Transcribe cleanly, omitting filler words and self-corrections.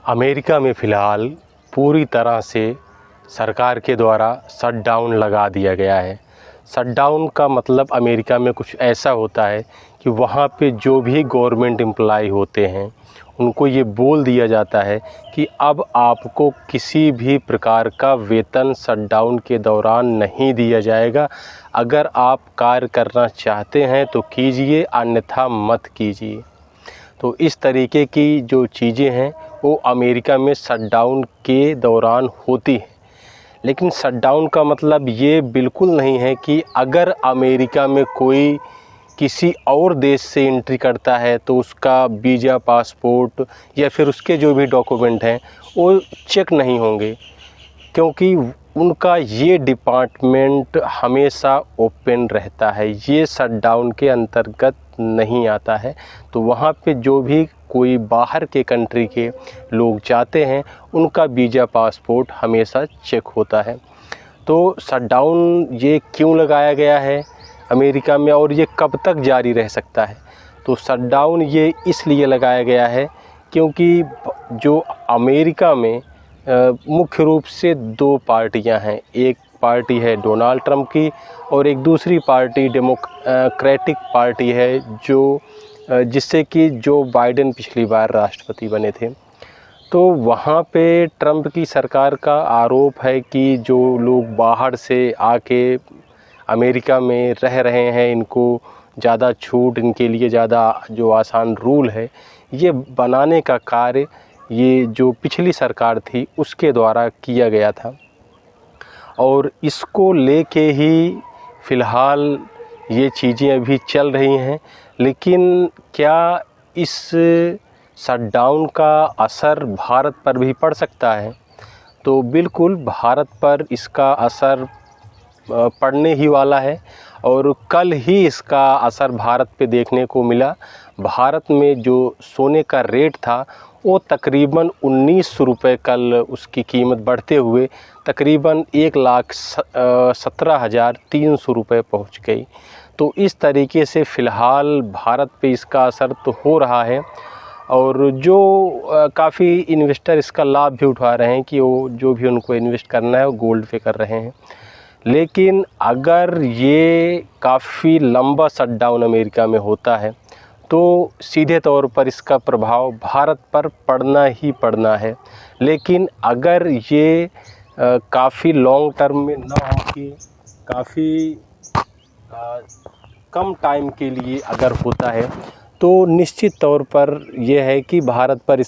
America में फ़िलहाल पूरी तरह से सरकार के द्वारा शटडाउन लगा दिया गया है। शटडाउन का मतलब अमेरिका में कुछ ऐसा होता है कि वहाँ पे जो भी गवर्नमेंट एम्प्लॉय होते हैं उनको ये बोल दिया जाता है कि अब आपको किसी भी प्रकार का वेतन शटडाउन के दौरान नहीं दिया जाएगा। अगर आप कार्य करना चाहते हैं तो कीजिए, अन्यथा मत कीजिए। तो इस तरीके की जो चीज़ें हैं वो अमेरिका में शटडाउन के दौरान होती हैं। लेकिन शटडाउन का मतलब ये बिल्कुल नहीं है कि अगर अमेरिका में कोई किसी और देश से एंट्री करता है तो उसका वीज़ा, पासपोर्ट या फिर उसके जो भी डॉक्यूमेंट हैं वो चेक नहीं होंगे, क्योंकि उनका ये डिपार्टमेंट हमेशा ओपन रहता है, ये शटडाउन के अंतर्गत नहीं आता है। तो वहाँ पे जो भी कोई बाहर के कंट्री के लोग जाते हैं उनका वीज़ा, पासपोर्ट हमेशा चेक होता है। तो शटडाउन ये क्यों लगाया गया है अमेरिका में और ये कब तक जारी रह सकता है? तो शटडाउन ये इसलिए लगाया गया है क्योंकि जो अमेरिका में मुख्य रूप से दो पार्टियां हैं। एक पार्टी है डोनाल्ड ट्रंप की और एक दूसरी पार्टी डेमोक्रेटिक पार्टी है जो जिससे कि जो बाइडेन पिछली बार राष्ट्रपति बने थे। तो वहाँ पे ट्रंप की सरकार का आरोप है कि जो लोग बाहर से आके अमेरिका में रह रहे हैं इनको ज़्यादा छूट, इनके लिए ज़्यादा जो आसान रूल है ये बनाने का कार्य ये जो पिछली सरकार थी उसके द्वारा किया गया था। और इसको लेके ही फ़िलहाल ये चीज़ें अभी चल रही हैं। लेकिन क्या इस शटडाउन का असर भारत पर भी पड़ सकता है? तो बिल्कुल भारत पर इसका असर पड़ने ही वाला है और कल ही इसका असर भारत पे देखने को मिला। भारत में जो सोने का रेट था वो तकरीबन 1900 रुपये कल उसकी कीमत बढ़ते हुए तकरीबन 1,17,300 रुपये पहुँच गई। तो इस तरीके से फ़िलहाल भारत पे इसका असर तो हो रहा है और जो काफ़ी इन्वेस्टर इसका लाभ भी उठा रहे हैं कि वो जो भी उनको इन्वेस्ट करना है वो गोल्ड पे कर रहे हैं। लेकिन अगर ये काफ़ी लंबा शटडाउन अमेरिका में होता है तो सीधे तौर पर इसका प्रभाव भारत पर पड़ना ही पड़ना है। लेकिन अगर ये काफ़ी लॉन्ग टर्म में ना होके काफ़ी कम टाइम के लिए अगर होता है तो निश्चित तौर पर यह है कि भारत पर इस